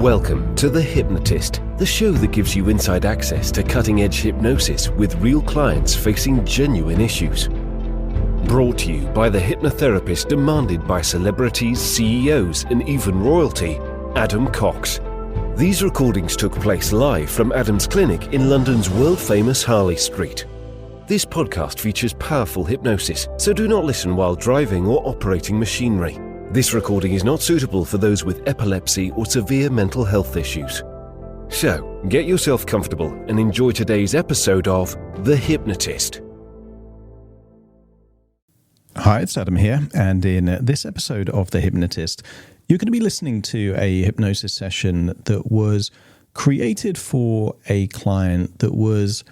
Welcome to The Hypnotist, the show that gives you inside access to cutting-edge hypnosis with real clients facing genuine issues. Brought to you by the hypnotherapist demanded by celebrities, CEOs, and even royalty, Adam Cox. These recordings took place live from Adam's clinic in London's world-famous Harley Street. This podcast features powerful hypnosis, so do not listen while driving or operating machinery. This recording is not suitable for those with epilepsy or severe mental health issues. So, get yourself comfortable and enjoy today's episode of The Hypnotist. Hi, it's Adam here, and in this episode of The Hypnotist, you're going to be listening to a hypnosis session that was created for a client that was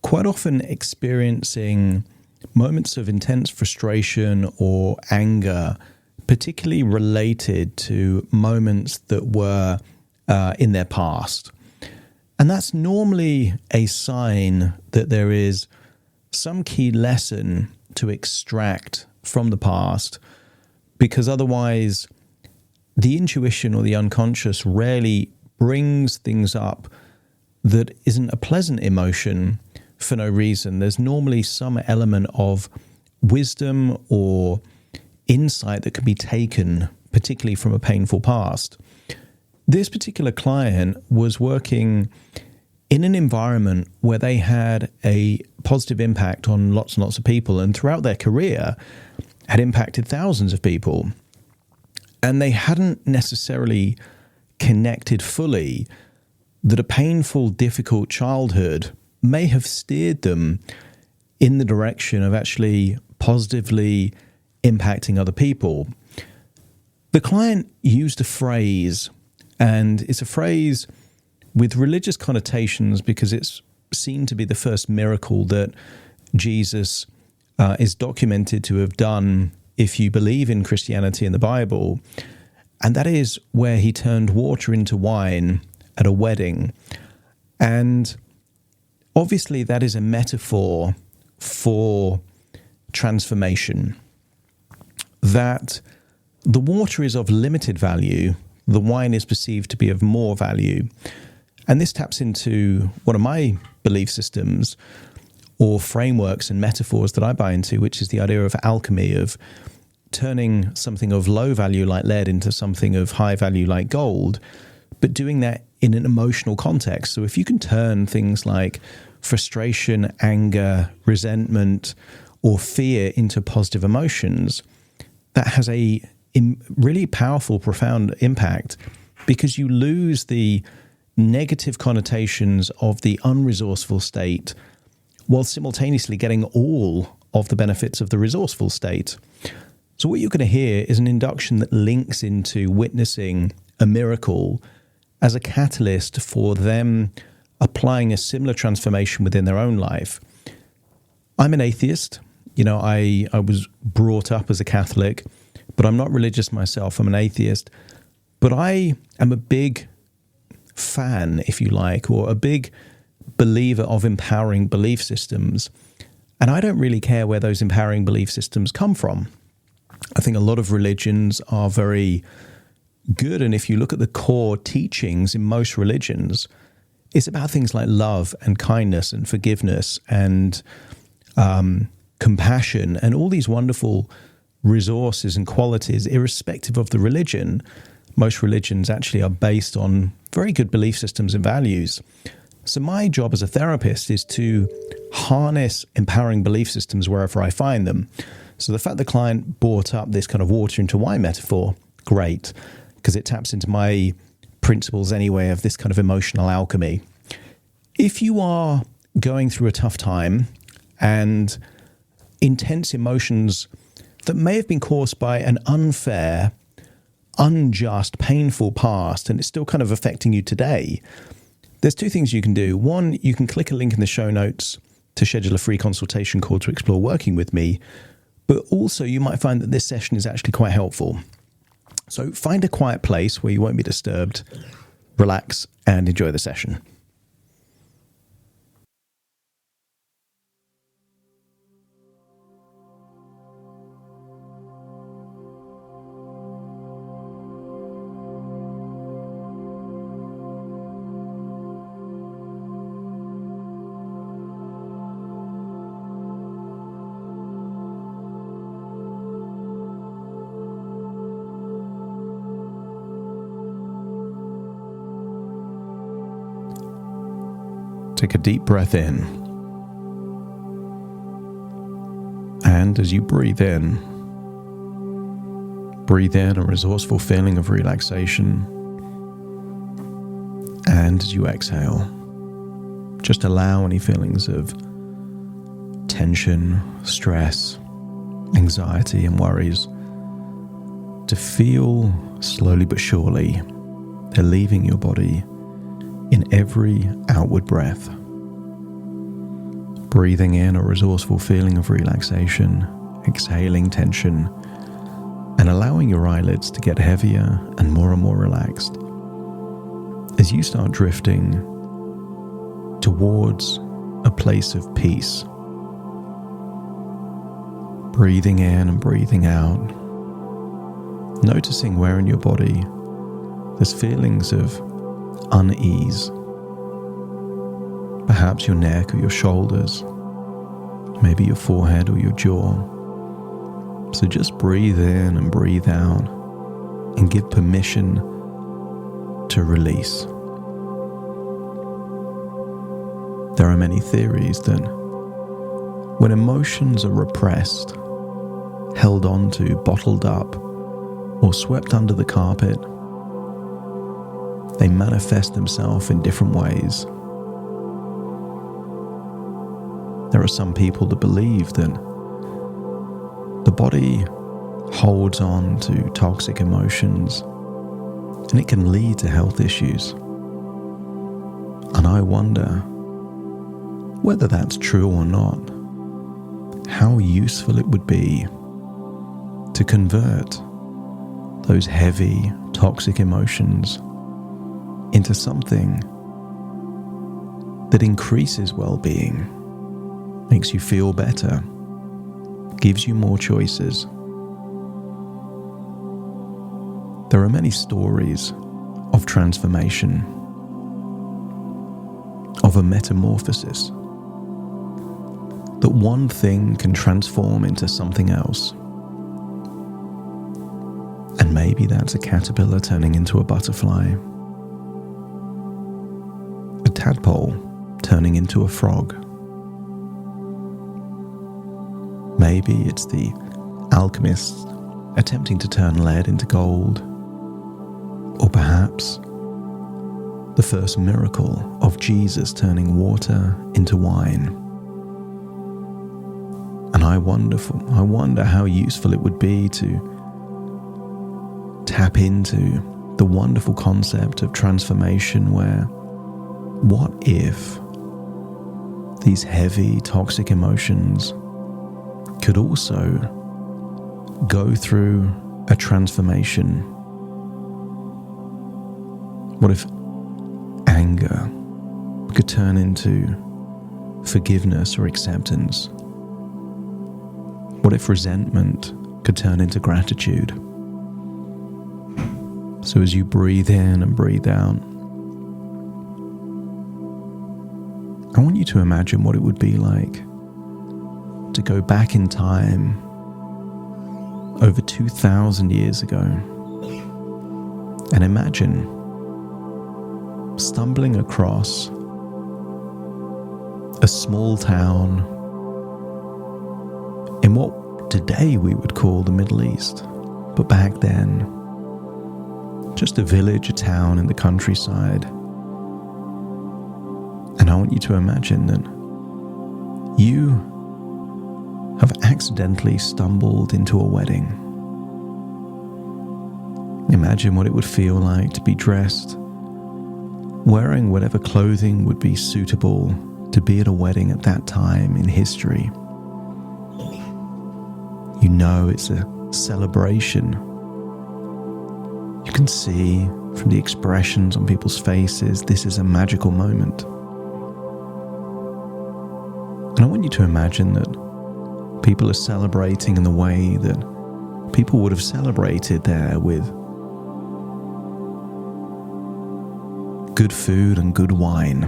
quite often experiencing moments of intense frustration or anger, particularly related to moments that were in their past. And that's normally a sign that there is some key lesson to extract from the past, because otherwise the intuition or the unconscious rarely brings things up that isn't a pleasant emotion for no reason. There's normally some element of wisdom or insight that can be taken, particularly from a painful past. This particular client was working in an environment where they had a positive impact on lots and lots of people, and throughout their career had impacted thousands of people. And they hadn't necessarily connected fully that a painful, difficult childhood may have steered them in the direction of actually positively impacting other people. The client used a phrase, and it's a phrase with religious connotations because it's seen to be the first miracle that Jesus is documented to have done if you believe in Christianity and the Bible, and that is where he turned water into wine at a wedding. And obviously that is a metaphor for transformation, that the water is of limited value, the wine is perceived to be of more value. And this taps into one of my belief systems or frameworks and metaphors that I buy into, which is the idea of alchemy, of turning something of low value like lead into something of high value like gold, but doing that in an emotional context. So if you can turn things like frustration, anger, resentment, or fear into positive emotions, that has a really powerful, profound impact, because you lose the negative connotations of the unresourceful state while simultaneously getting all of the benefits of the resourceful state. So what you're going to hear is an induction that links into witnessing a miracle as a catalyst for them applying a similar transformation within their own life. I'm an atheist. You know, I was brought up as a Catholic, but I'm not religious myself. I'm an atheist. But I am a big fan, if you like, or a big believer of empowering belief systems. And I don't really care where those empowering belief systems come from. I think a lot of religions are very good. And if you look at the core teachings in most religions, it's about things like love and kindness and forgiveness and compassion and all these wonderful resources and qualities, irrespective of the religion. Most religions actually are based on very good belief systems and values. So my job as a therapist is to harness empowering belief systems wherever I find them. So the fact the client brought up this kind of water into wine metaphor, great, because it taps into my principles anyway of this kind of emotional alchemy. If you are going through a tough time and intense emotions that may have been caused by an unfair, unjust, painful past, and it's still kind of affecting you today, there's two things you can do. One, you can click a link in the show notes to schedule a free consultation call to explore working with me, but also you might find that this session is actually quite helpful. So find a quiet place where you won't be disturbed, relax, and enjoy the session. Take a deep breath in. And as you breathe in a resourceful feeling of relaxation. And as you exhale, just allow any feelings of tension, stress, anxiety, and worries to feel slowly but surely they're leaving your body in every outward breath. Breathing in a resourceful feeling of relaxation, exhaling tension, and allowing your eyelids to get heavier and more relaxed as you start drifting towards a place of peace. Breathing in and breathing out, noticing where in your body there's feelings of unease. Perhaps your neck or your shoulders, maybe your forehead or your jaw. So just breathe in and breathe out and give permission to release. There are many theories that when emotions are repressed, held onto, bottled up, or swept under the carpet, they manifest themselves in different ways. There are some people that believe that the body holds on to toxic emotions and it can lead to health issues. And I wonder whether that's true or not, how useful it would be to convert those heavy, toxic emotions into something that increases well-being, makes you feel better, gives you more choices. There are many stories of transformation, of a metamorphosis, that one thing can transform into something else. And maybe that's a caterpillar turning into a butterfly, a tadpole turning into a frog. Maybe it's the alchemist attempting to turn lead into gold, or perhaps the first miracle of Jesus turning water into wine. And I wonder how useful it would be to tap into the wonderful concept of transformation, where what if these heavy, toxic emotions could also go through a transformation? What if anger could turn into forgiveness or acceptance? What if resentment could turn into gratitude? So as you breathe in and breathe out, I want you to imagine what it would be like to go back in time over 2,000 years ago, and imagine stumbling across a small town in what today we would call the Middle East, but back then, just a village, a town in the countryside. And I want you to imagine that you have accidentally stumbled into a wedding. Imagine what it would feel like to be dressed, wearing whatever clothing would be suitable to be at a wedding at that time in history. You know it's a celebration. You can see from the expressions on people's faces, this is a magical moment. And I want you to imagine that people are celebrating in the way that people would have celebrated there, with good food and good wine.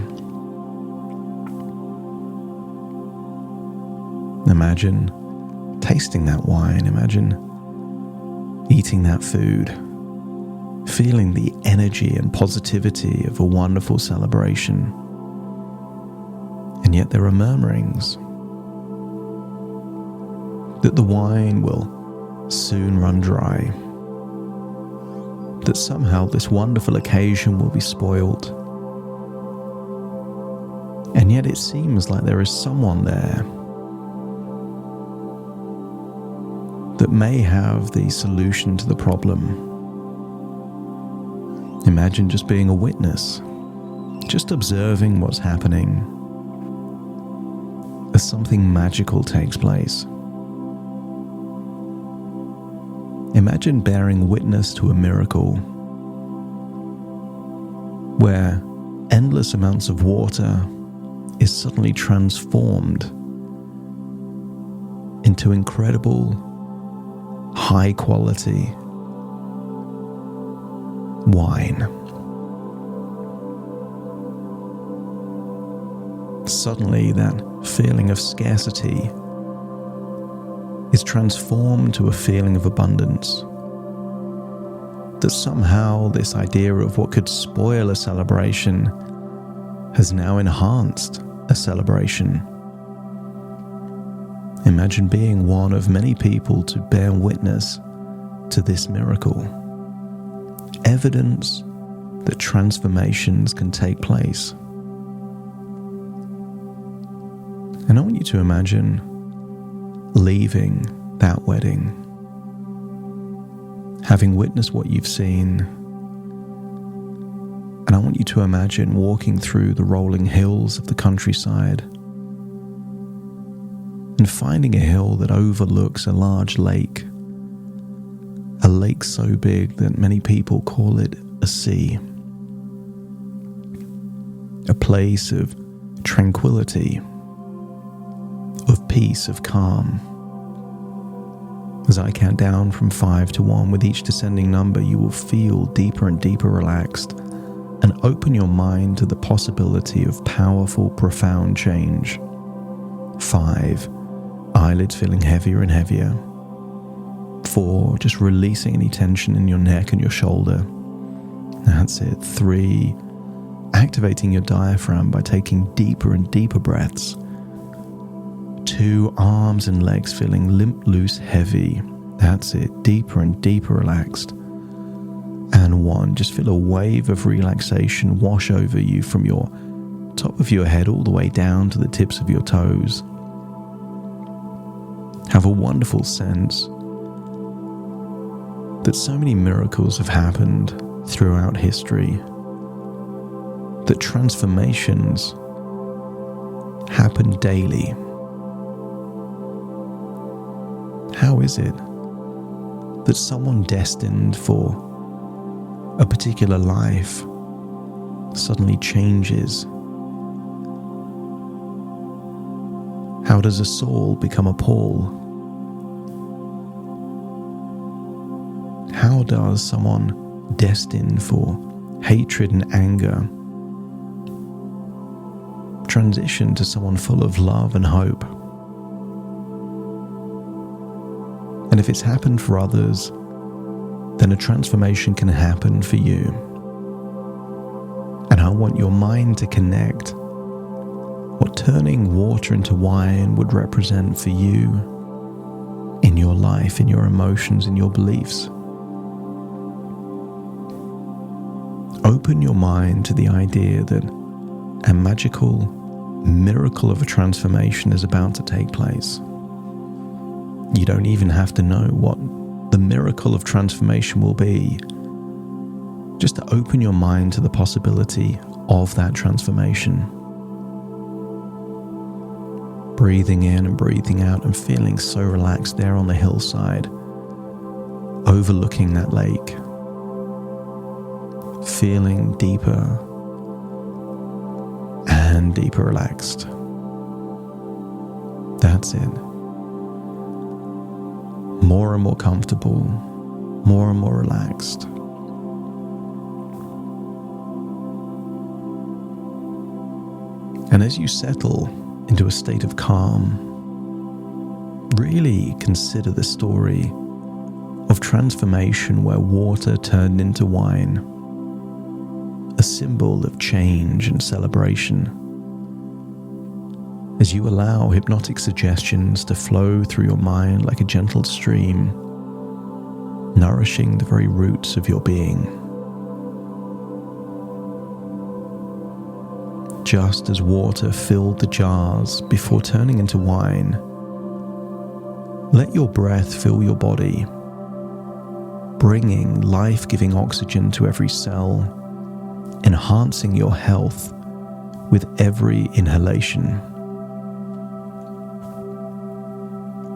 Imagine tasting that wine. Imagine eating that food, feeling the energy and positivity of a wonderful celebration. And yet there are murmurings that the wine will soon run dry, that somehow this wonderful occasion will be spoiled. And yet it seems like there is someone there that may have the solution to the problem. Imagine just being a witness, just observing what's happening as something magical takes place. Imagine bearing witness to a miracle where endless amounts of water is suddenly transformed into incredible, high quality wine. Suddenly that feeling of scarcity is transformed to a feeling of abundance. That somehow this idea of what could spoil a celebration has now enhanced a celebration. Imagine being one of many people to bear witness to this miracle. Evidence that transformations can take place. And I want you to imagine leaving that wedding, having witnessed what you've seen, and I want you to imagine walking through the rolling hills of the countryside and finding a hill that overlooks a large lake, a lake so big that many people call it a sea, a place of tranquility, of peace, of calm. As I count down from 5 to 1, with each descending number, you will feel deeper and deeper relaxed and open your mind to the possibility of powerful, profound change. 5, eyelids feeling heavier and heavier. 4, just releasing any tension in your neck and your shoulder. That's it. 3, activating your diaphragm by taking deeper and deeper breaths. 2, arms and legs feeling limp, loose, heavy. That's it. Deeper and deeper relaxed. And 1, just feel a wave of relaxation wash over you from your top of your head all the way down to the tips of your toes. Have a wonderful sense that so many miracles have happened throughout history, that transformations happen daily. How is it that someone destined for a particular life suddenly changes? How does a Saul become a Paul? How does someone destined for hatred and anger transition to someone full of love and hope? And if it's happened for others, then a transformation can happen for you. And I want your mind to connect what turning water into wine would represent for you in your life, in your emotions, in your beliefs. Open your mind to the idea that a magical miracle of a transformation is about to take place. You don't even have to know what the miracle of transformation will be, just to open your mind to the possibility of that transformation. Breathing in and breathing out and feeling so relaxed there on the hillside, overlooking that lake, feeling deeper and deeper relaxed. That's it. More and more comfortable, more and more relaxed. And as you settle into a state of calm, really consider the story of transformation where water turned into wine, a symbol of change and celebration. as you allow hypnotic suggestions to flow through your mind like a gentle stream, nourishing the very roots of your being. Just as water filled the jars before turning into wine, let your breath fill your body, bringing life-giving oxygen to every cell, enhancing your health with every inhalation.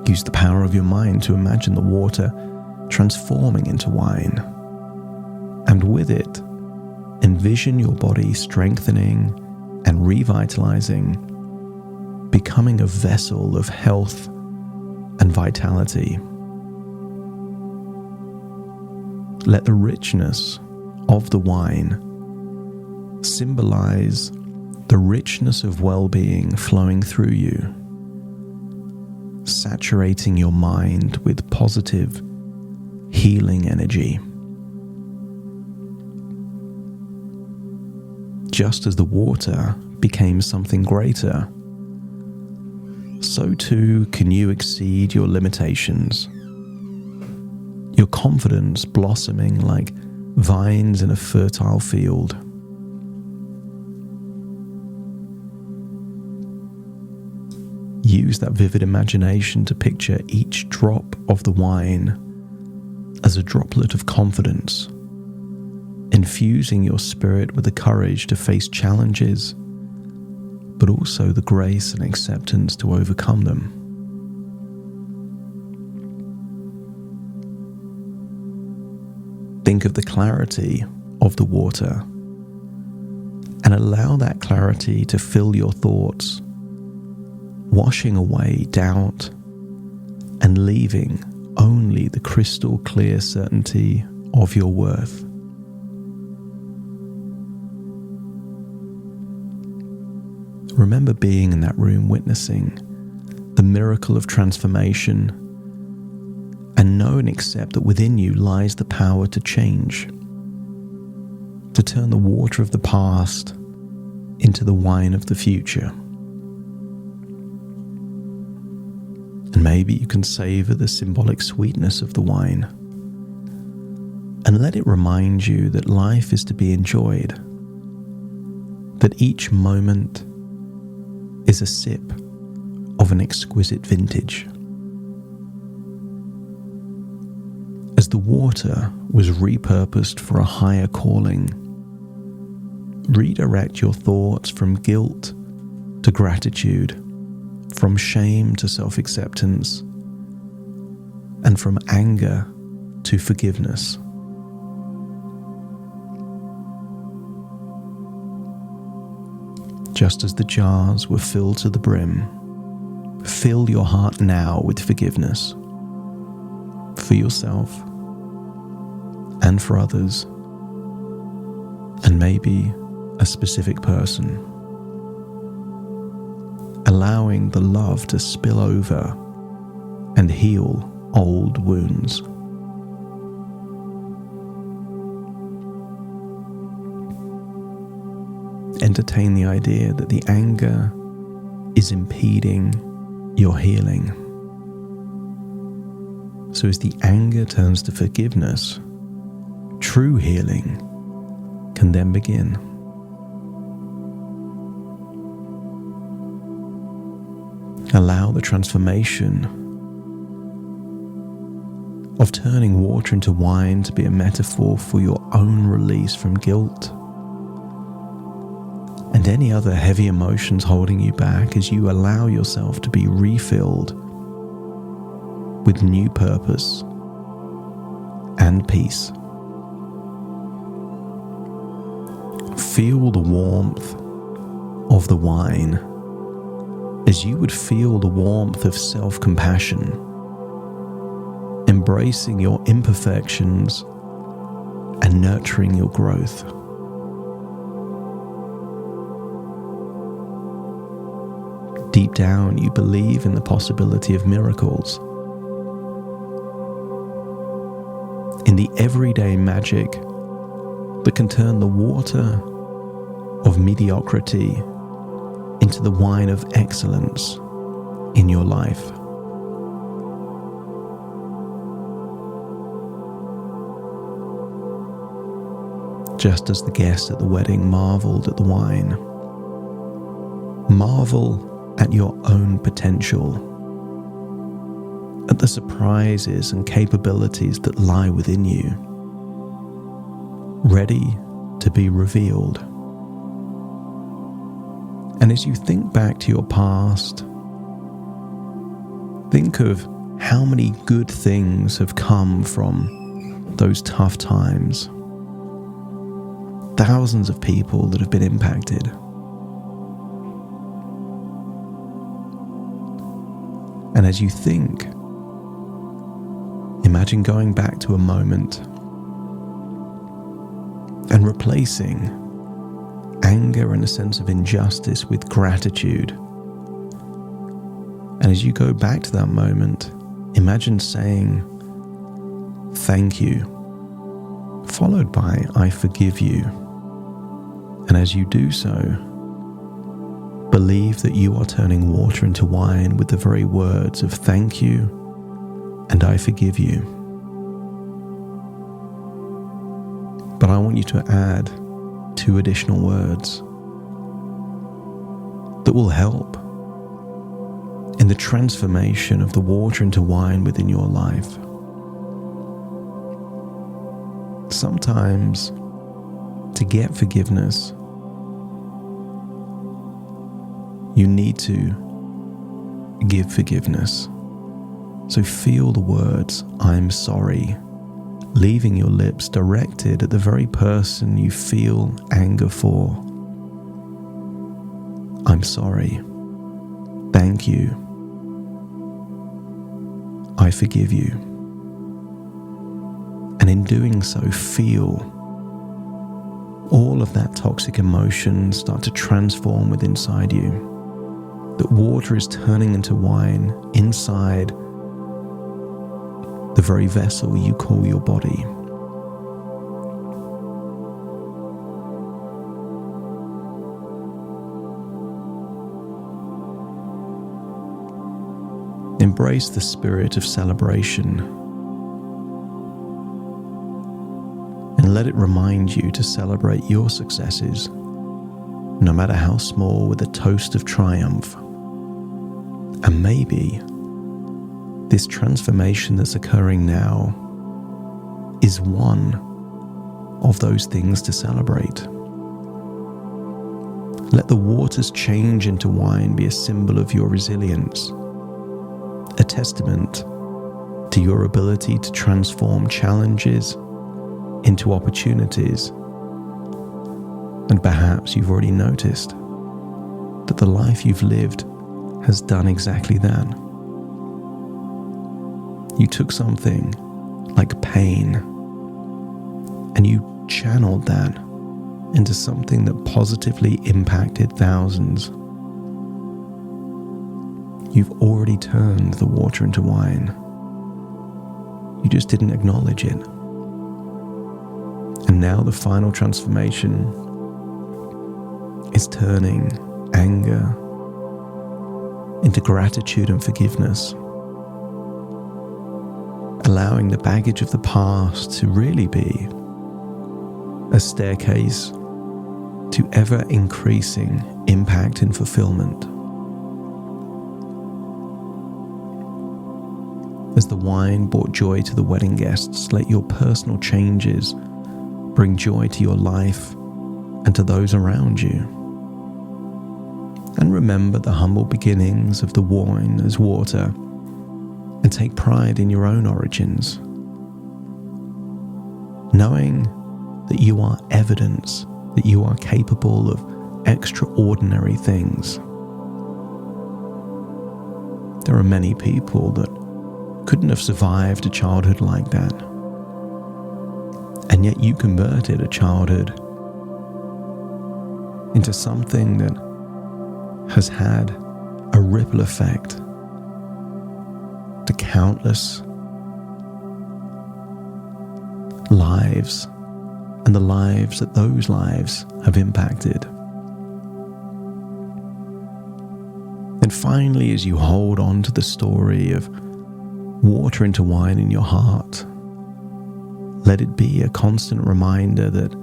Use the power of your mind to imagine the water transforming into wine, and with it, envision your body strengthening and revitalizing, becoming a vessel of health and vitality. Let the richness of the wine symbolize the richness of well-being flowing through you, saturating your mind with positive, healing energy. Just as the water became something greater, so too can you exceed your limitations, your confidence blossoming like vines in a fertile field. Use that vivid imagination to picture each drop of the wine as a droplet of confidence, infusing your spirit with the courage to face challenges, but also the grace and acceptance to overcome them. Think of the clarity of the water and allow that clarity to fill your thoughts, washing away doubt and leaving only the crystal clear certainty of your worth. Remember being in that room witnessing the miracle of transformation, and know and accept that within you lies the power to change, to turn the water of the past into the wine of the future. And maybe you can savor the symbolic sweetness of the wine and let it remind you that life is to be enjoyed, that each moment is a sip of an exquisite vintage. As the water was repurposed for a higher calling, redirect your thoughts from guilt to gratitude, from shame to self-acceptance, and from anger to forgiveness. Just as the jars were filled to the brim, fill your heart now with forgiveness for yourself and for others, and maybe a specific person, allowing the love to spill over and heal old wounds. Entertain the idea that the anger is impeding your healing. So as the anger turns to forgiveness, true healing can then begin. Allow the transformation of turning water into wine to be a metaphor for your own release from guilt and any other heavy emotions holding you back, as you allow yourself to be refilled with new purpose and peace. Feel the warmth of the wine as you would feel the warmth of self-compassion, embracing your imperfections and nurturing your growth. Deep down, you believe in the possibility of miracles, in the everyday magic that can turn the water of mediocrity into the wine of excellence in your life. Just as the guests at the wedding marveled at the wine, marvel at your own potential, at the surprises and capabilities that lie within you, ready to be revealed. And as you think back to your past, think of how many good things have come from those tough times. Thousands of people that have been impacted. And as you think, imagine going back to a moment and replacing anger and a sense of injustice with gratitude. And as you go back to that moment, imagine saying, "Thank you," followed by, "I forgive you." And as you do so, believe that you are turning water into wine with the very words of "thank you" and "I forgive you." But I want you to add 2 additional words that will help in the transformation of the water into wine within your life. Sometimes, to get forgiveness, you need to give forgiveness. So feel the words, "I'm sorry," leaving your lips directed at the very person you feel anger for. "I'm sorry. Thank you. I forgive you." And in doing so, feel all of that toxic emotion start to transform within inside you. That water is turning into wine inside the very vessel you call your body. Embrace the spirit of celebration and let it remind you to celebrate your successes, no matter how small, with a toast of triumph. And maybe this transformation that's occurring now is one of those things to celebrate. Let the waters change into wine be a symbol of your resilience, a testament to your ability to transform challenges into opportunities. And perhaps you've already noticed that the life you've lived has done exactly that. You took something like pain and you channeled that into something that positively impacted thousands. You've already turned the water into wine. You just didn't acknowledge it. And now the final transformation is turning anger into gratitude and forgiveness, allowing the baggage of the past to really be a staircase to ever increasing impact and fulfillment. As the wine brought joy to the wedding guests, let your personal changes bring joy to your life and to those around you. And remember the humble beginnings of the wine as water, and take pride in your own origins, knowing that you are evidence that you are capable of extraordinary things. There are many people that couldn't have survived a childhood like that, and yet you converted a childhood into something that has had a ripple effect to countless lives and the lives that those lives have impacted. And finally, as you hold on to the story of water into wine in your heart, let it be a constant reminder that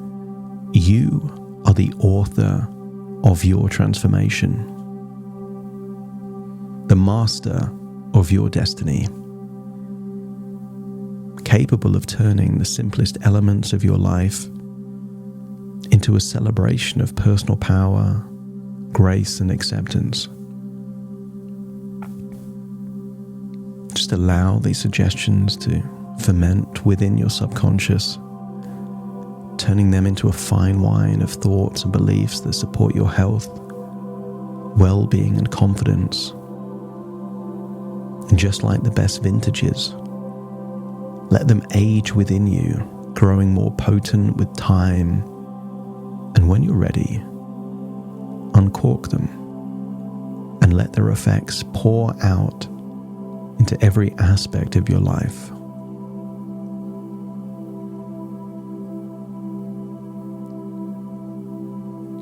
you are the author of your transformation, the master of your destiny, capable of turning the simplest elements of your life into a celebration of personal power, grace, and acceptance. Just allow these suggestions to ferment within your subconscious, turning them into a fine wine of thoughts and beliefs that support your health, well-being, and confidence. And just like the best vintages, let them age within you, growing more potent with time. And when you're ready, uncork them and let their effects pour out into every aspect of your life.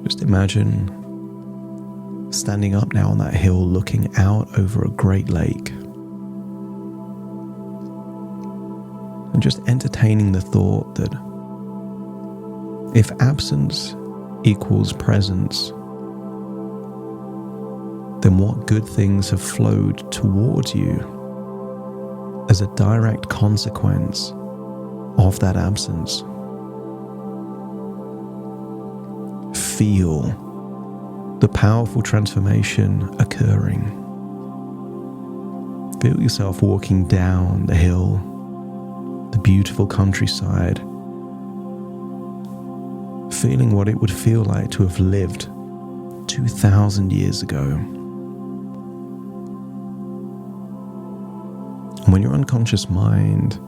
Just imagine standing up now on that hill, looking out over a great lake, and just entertaining the thought that if absence equals presence, then what good things have flowed towards you as a direct consequence of that absence. Feel the powerful transformation occurring. Feel yourself walking down the hill, the beautiful countryside, feeling what it would feel like to have lived 2,000 years ago. And when your unconscious mind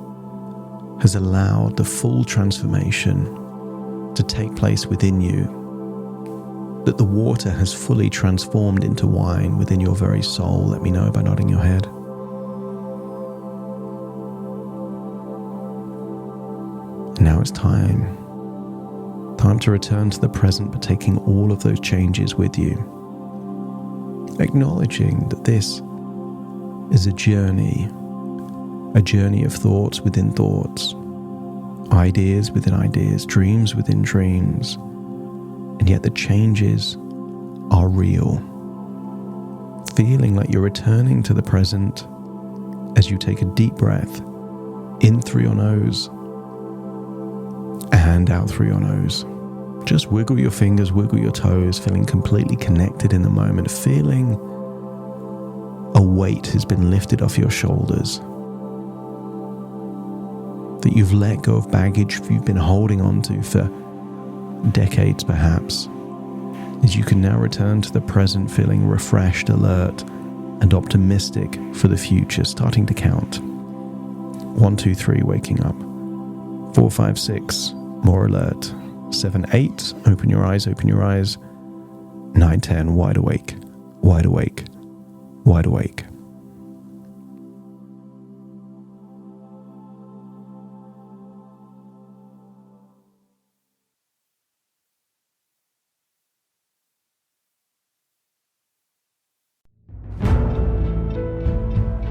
has allowed the full transformation to take place within you, that the water has fully transformed into wine within your very soul, let me know by nodding your head. And now it's time to return to the present, but taking all of those changes with you. Acknowledging that this is a journey of thoughts within thoughts, ideas within ideas, dreams within dreams, and yet the changes are real. Feeling like you're returning to the present as you take a deep breath in through your nose and out through your nose. Just wiggle your fingers, wiggle your toes, feeling completely connected in the moment, feeling a weight has been lifted off your shoulders, that you've let go of baggage you've been holding on to for decades perhaps, as you can now return to the present feeling refreshed, alert, and optimistic for the future, starting to count. 1, 2, 3, waking up. 4, 5, 6, more alert. 7, 8, open your eyes, open your eyes. 9, 10, wide awake, wide awake, wide awake.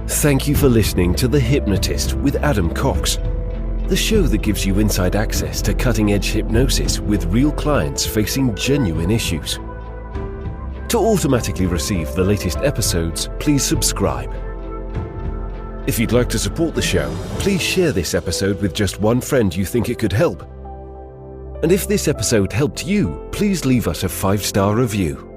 Thank you for listening to The Hypnotist with Adam Cox, the show that gives you inside access to cutting-edge hypnosis with real clients facing genuine issues. To automatically receive the latest episodes, please subscribe. If you'd like to support the show, please share this episode with just one friend you think it could help. And if this episode helped you, please leave us a 5-star review.